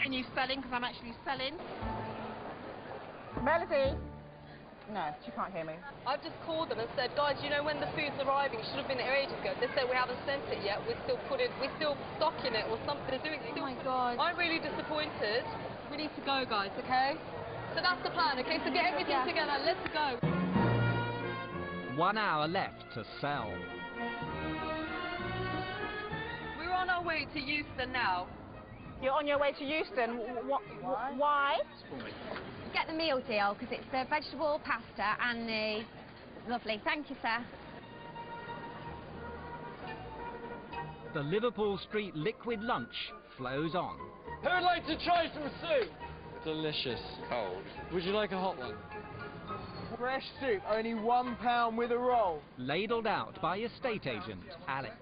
getting you selling, because I'm actually selling. Melody! No, she can't hear me. I've just called them and said, guys, you know when the food's arriving, it should have been there ages ago. They said we haven't sent it yet, we're still stocking it or something. They're doing it. Oh my God. I'm really disappointed. We need to go, guys, okay? So that's the plan, okay? So get everything together, let's go. 1 hour left to sell. We're on our way to Euston now. You're on your way to Euston. Why? Get the meal deal, because it's the vegetable pasta and the... Lovely, thank you, sir. The Liverpool Street liquid lunch flows on. Who would like to try some soup? Delicious. Cold. Would you like a hot one? Fresh soup, only £1 with a roll. Ladled out by estate agent Alex.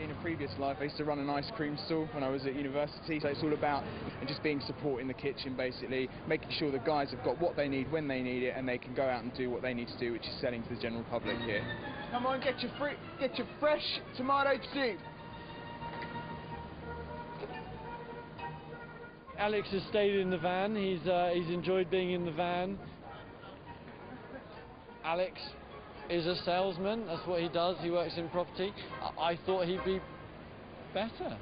In a previous life, I used to run an ice cream stall when I was at university, so it's all about just being support in the kitchen, basically, making sure the guys have got what they need when they need it, and they can go out and do what they need to do, which is selling to the general public here. Come on, get your fresh tomato soup. Alex has stayed in the van. He's enjoyed being in the van. Alex is a salesman. That's what he does. He works in property. I thought he'd be better.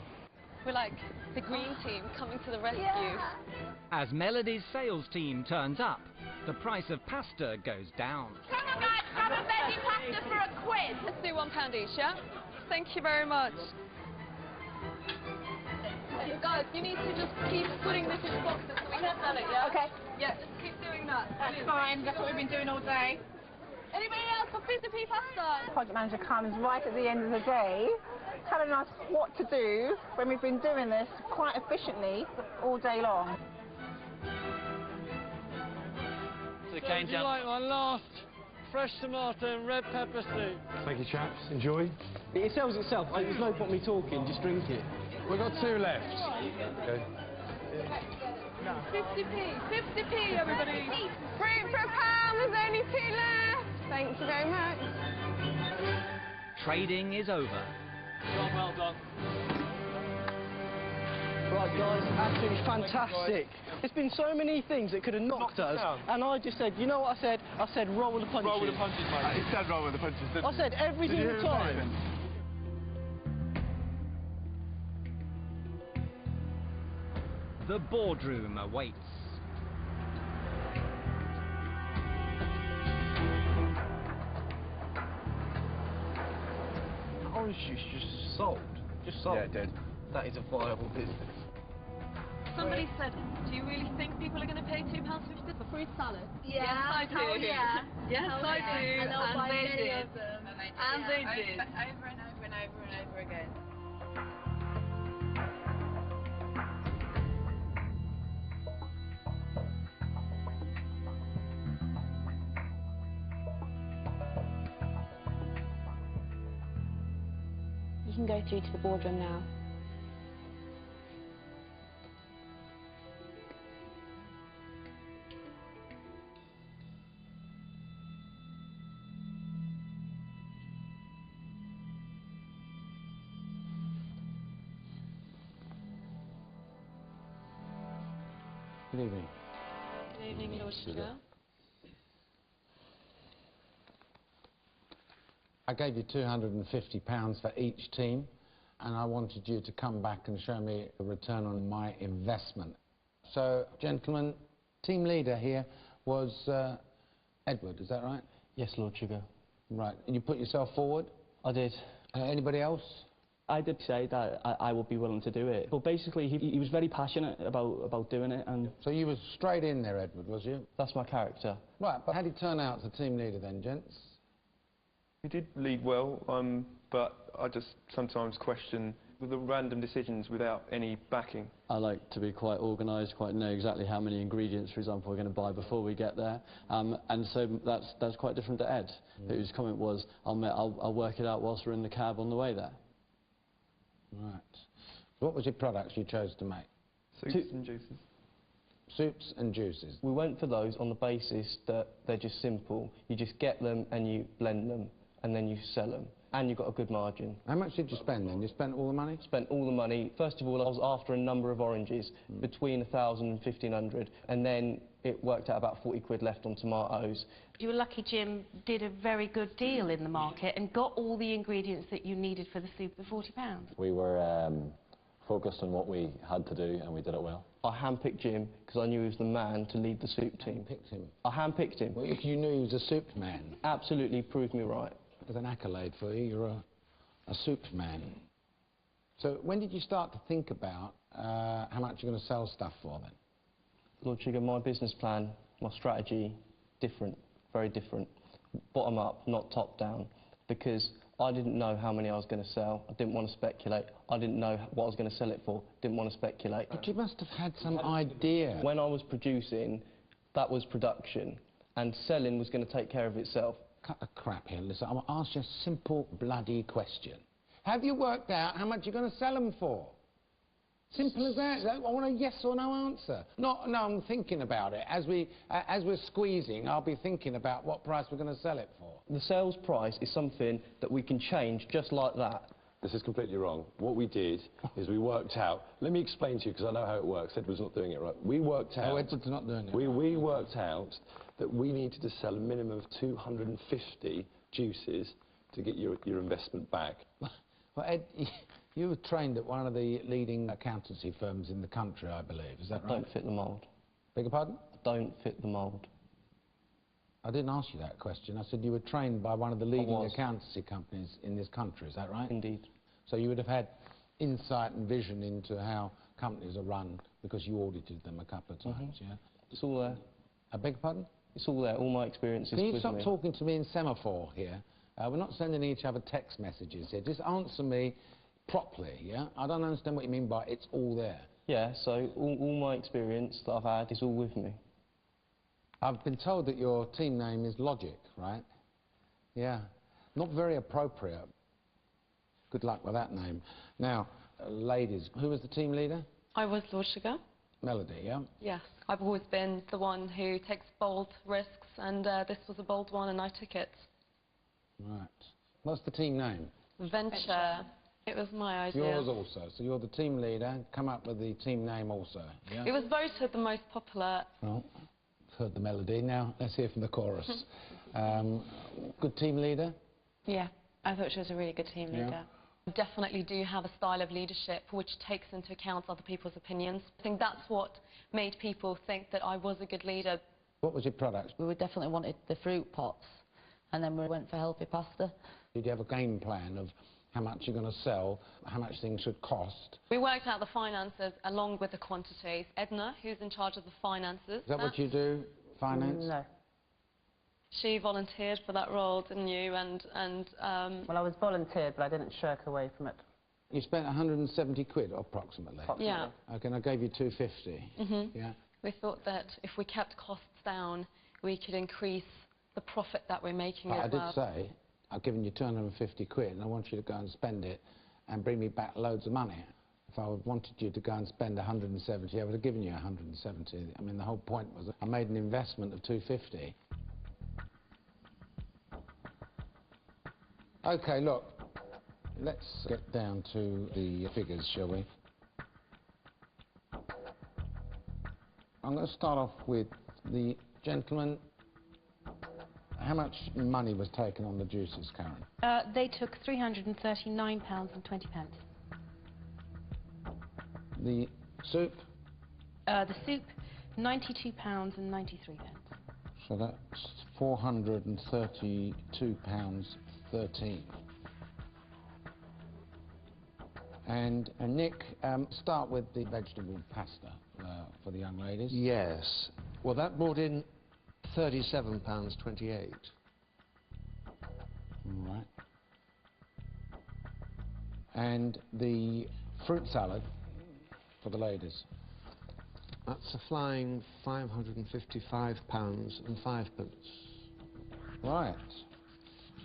We're like the green team coming to the rescue. Yeah. As Melody's sales team turns up, the price of pasta goes down. Come on, guys, grab a veggie pasta for a quid. Let's do £1 each, yeah? Thank you very much. Guys, you need to just keep putting this in boxes so we can sell it, yeah? Okay. Yeah, just keep doing that. That's fine. That's what we've been doing all day. Anybody else for pizza pasta? The project manager comes right at the end of the day, telling us what to do when we've been doing this quite efficiently all day long. So would you like my last fresh tomato and red pepper soup? Thank you, chaps. Enjoy. It sells itself. There's no point me talking. Just drink it. We've got 2 left. Okay. 50p, 50p, everybody. Fruit for £1, there's only 2 left. Thank you very much. Trading is over. Job well done. Right, guys, absolutely fantastic. There's been so many things that could have knocked us, and I just said, you know what I said? I said roll with the punches. Roll with the punches, mate. He said roll with the punches, didn't he? I said every single time. The boardroom awaits. Orange juice just sold. Just sold. Yeah, it did. That is a viable business. Somebody said, do you really think people are going to pay £2.50 for fruit salad? Yeah, yes, I do. oh, yeah. Yes, Oh, I yeah. do. And I'll buy they many did. of them. And they did. Over and over and over and over again. You can go through to the boardroom now. Good evening. Good evening, Lord Sugar. I gave you £250 for each team, and I wanted you to come back and show me a return on my investment. So, gentlemen, team leader here was Edward, is that right? Yes, Lord Sugar. Right. And you put yourself forward? I did. Anybody else? I did say that I would be willing to do it. But basically, he was very passionate about doing it, and... So you were straight in there, Edward, was you? That's my character. Right, but how did he turn out as a team leader then, gents? He did lead well, but I just sometimes question the random decisions without any backing. I like to be quite organised, quite know exactly how many ingredients, for example, we're going to buy before we get there. And so that's quite different to Ed, whose comment was, I'll work it out whilst we're in the cab on the way there. Right. What was your products you chose to make? Soups and juices. Soups and juices. We went for those on the basis that they're just simple. You just get them and you blend them and then you sell them. and you've got a good margin. How much did you spend then? You spent all the money? Spent all the money. First of all, I was after a number of oranges, between 1,000 and 1,500, and then it worked out about 40 quid left on tomatoes. You were lucky Jim did a very good deal in the market and got all the ingredients that you needed for the soup for £40. We were focused on what we had to do, and we did it well. I handpicked Jim because I knew he was the man to lead the soup team. Handpicked him? I handpicked him. Well, you knew he was a soup man? Absolutely, proved me right. There's an accolade for you. You're a soup man. So when did you start to think about how much you're going to sell stuff for then? Lord Sugar, my business plan, my strategy, different, very different. Bottom up, not top down, because I didn't know how many I was going to sell. I didn't want to speculate. I didn't know what I was going to sell it for. Didn't want to speculate. But you must have had some idea. When I was producing, that was production, and selling was going to take care of itself. Cut the crap here. Listen, I'm going to ask you a simple bloody question. Have you worked out how much you're going to sell them for? Simple as that. I want a yes or no answer. Not, no, I'm thinking about it. As we're squeezing, I'll be thinking about what price we're going to sell it for. The sales price is something that we can change just like that. This is completely wrong. What we did is we worked out... Let me explain to you, because I know how it works. Edward's not doing it right. We worked out... Oh, Edward's not doing it We worked out that we needed to sell a minimum of 250 juices to get your investment back. Well, Ed... You were trained at one of the leading accountancy firms in the country, I believe. Is that right? I don't fit the mould. Beg your pardon? I don't fit the mould. I didn't ask you that question. I said you were trained by one of the leading accountancy companies in this country. Is that right? Indeed. So you would have had insight and vision into how companies are run because you audited them a couple of times, yeah? It's all there. I beg your pardon? It's all there. All my experiences with me. Can you stop talking to me in semaphore here? We're not sending each other text messages here. Just answer me properly, yeah? I don't understand what you mean by it's all there. Yeah, so all my experience that I've had is all with me. I've been told that your team name is Logic, right? Yeah. Not very appropriate. Good luck with that name. Now, ladies, who was the team leader? I was Lord Sugar. Melody, yeah? Yes. I've always been the one who takes bold risks, and this was a bold one, and I took it. Right. What's the team name? Venture. It was my idea. Yours also. So you're the team leader. Come up with the team name also. Yeah? It was voted the most popular. Well, I've heard the melody. Now let's hear from the chorus. Good team leader? Yeah, I thought she was a really good team leader. I definitely do have a style of leadership which takes into account other people's opinions. I think that's what made people think that I was a good leader. What was your product? We definitely wanted the fruit pots, and then we went for healthy pasta. Did you have a game plan of how much you're going to sell, how much things should cost? We worked out the finances along with the quantities. Edna, who's in charge of the finances. Is that what you do, finance? No. She volunteered for that role, didn't you? Well, I was volunteered, but I didn't shirk away from it. You spent 170 quid, approximately? Yeah. Okay, and I gave you 250. Yeah. We thought that if we kept costs down, we could increase the profit that we're making as well. I did say, I've given you 250 quid and I want you to go and spend it and bring me back loads of money. If I wanted you to go and spend 170, I would have given you 170. I mean, the whole point was I made an investment of 250. OK, look, let's get down to the figures, shall we? I'm going to start off with the gentleman. How much money was taken on the juices, Karen? They took £339.20. The soup? The soup, £92.93. So that's £432.13. And Nick, start with the vegetable pasta for the young ladies. Yes. Well, that brought in £37.28. All right. And the fruit salad for the ladies? That's a flying £555.05. Right.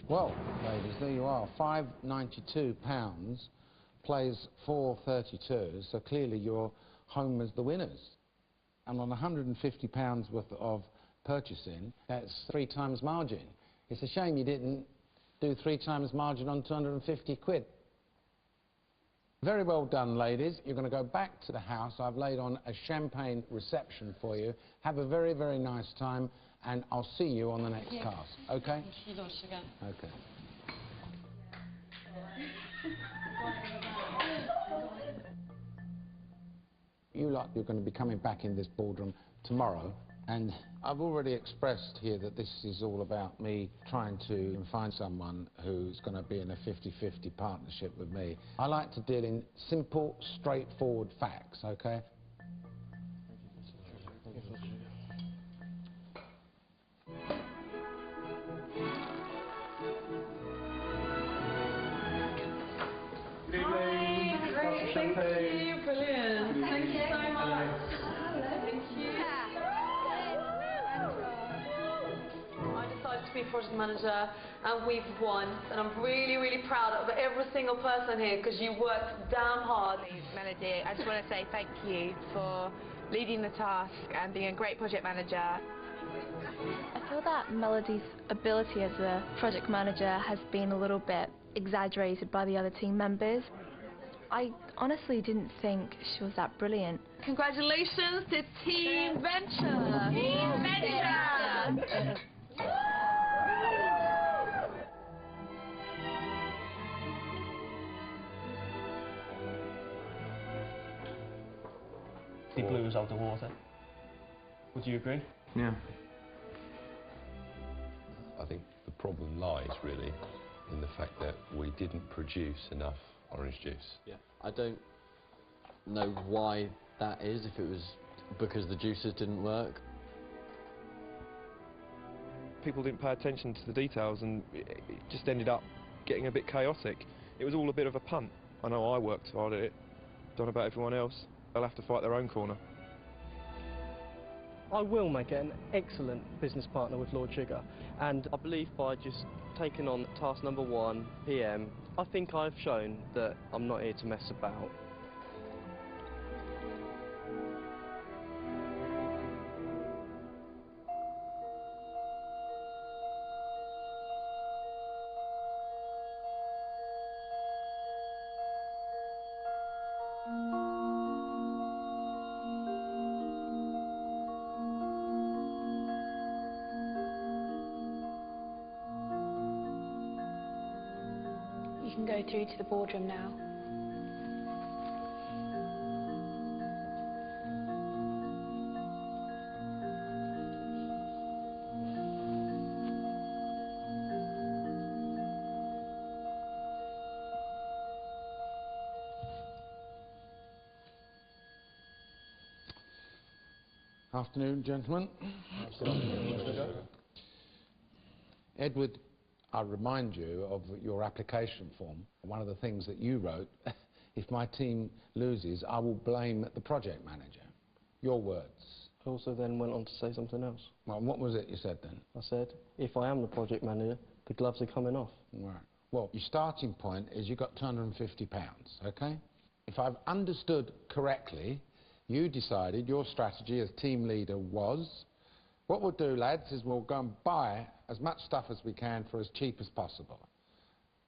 Well, ladies, there you are. £592 plays £432, so clearly you're home as the winners. And on £150 worth of purchasing, that's 3 times margin. It's a shame you didn't do 3 times margin on 250 quid. Very well done, ladies. You're going to go back to the house. I've laid on a champagne reception for you. Have a very, very nice time, and I'll see you on the next task, OK? OK. You lot, you're going to be coming back in this boardroom tomorrow, and I've already expressed here that this is all about me trying to find someone who's going to be in a 50-50 partnership with me. I like to deal in simple, straightforward facts, OK? Good evening. Thank you. Brilliant. Thank you so much. Thank you. I decided to be project manager, and we've won. And I'm really, really proud of every single person here because you worked damn hard. Melody, I just want to say thank you for leading the task and being a great project manager. I feel that Melody's ability as a project manager has been a little bit exaggerated by the other team members. I honestly didn't think she was that brilliant. Congratulations to Team Venture! Team Venture! He blew us out of the water. Would you agree? Yeah. I think the problem lies, really, in the fact that we didn't produce enough orange juice. Yeah. I don't know why that is, if it was because the juices didn't work. People didn't pay attention to the details, and it just ended up getting a bit chaotic. It was all a bit of a punt. I know I worked hard at it. Don't know about everyone else. They'll have to fight their own corner. I will make an excellent business partner with Lord Sugar, and I believe by just taking on task number 1, PM, I think I've shown that I'm not here to mess about. You can go through to the boardroom now. Afternoon, gentlemen. Edward, I remind you of your application form. One of the things that you wrote, if my team loses, I will blame the project manager. Your words. I also then went on to say something else. Well, what was it you said then? I said, if I am the project manager, the gloves are coming off. Right. Well, your starting point is you got £250, OK? If I've understood correctly, you decided your strategy as team leader was, what we'll do, lads, is we'll go and buy as much stuff as we can for as cheap as possible.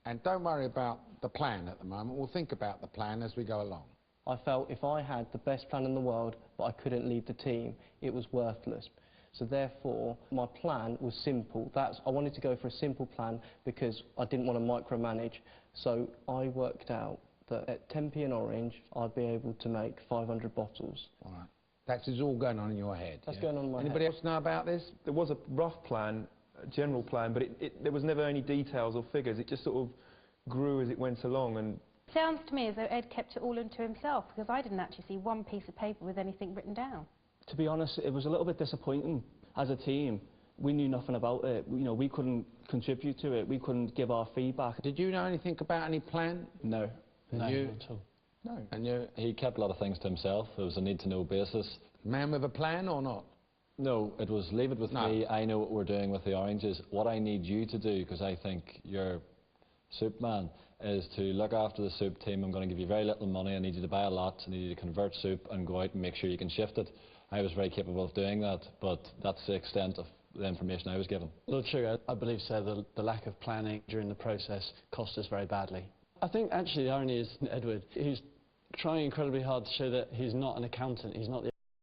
And don't worry about the plan at the moment. We'll think about the plan as we go along. I felt if I had the best plan in the world, but I couldn't lead the team, it was worthless. So therefore, my plan was simple. I wanted to go for a simple plan because I didn't want to micromanage. So I worked out that at 10p an orange, I'd be able to make 500 bottles. All right. That is all going on in your head. That's going on in my head. Anybody else know about this? There was a rough plan, a general plan, but there was never any details or figures. It just sort of grew as it went along. And Sounds to me as though Ed kept it all into himself, because I didn't actually see one piece of paper with anything written down. To be honest, it was a little bit disappointing. As a team, we knew nothing about it. You know, we couldn't contribute to it. We couldn't give our feedback. Did you know anything about any plan? No. And you? Not at all. No. And you? He kept a lot of things to himself. It was a need-to-know basis. Man with a plan or not? No, it was leave it with me. I know what we're doing with the oranges. What I need you to do, because I think you're soup man, is to look after the soup team. I'm going to give you very little money. I need you to buy a lot. I need you to convert soup and go out and make sure you can shift it. I was very capable of doing that, but that's the extent of the information I was given. Lord Sugar, I believe so. The lack of planning during the process cost us very badly. I think actually the irony is Edward, who's trying incredibly hard to show that he's not an accountant, he's not the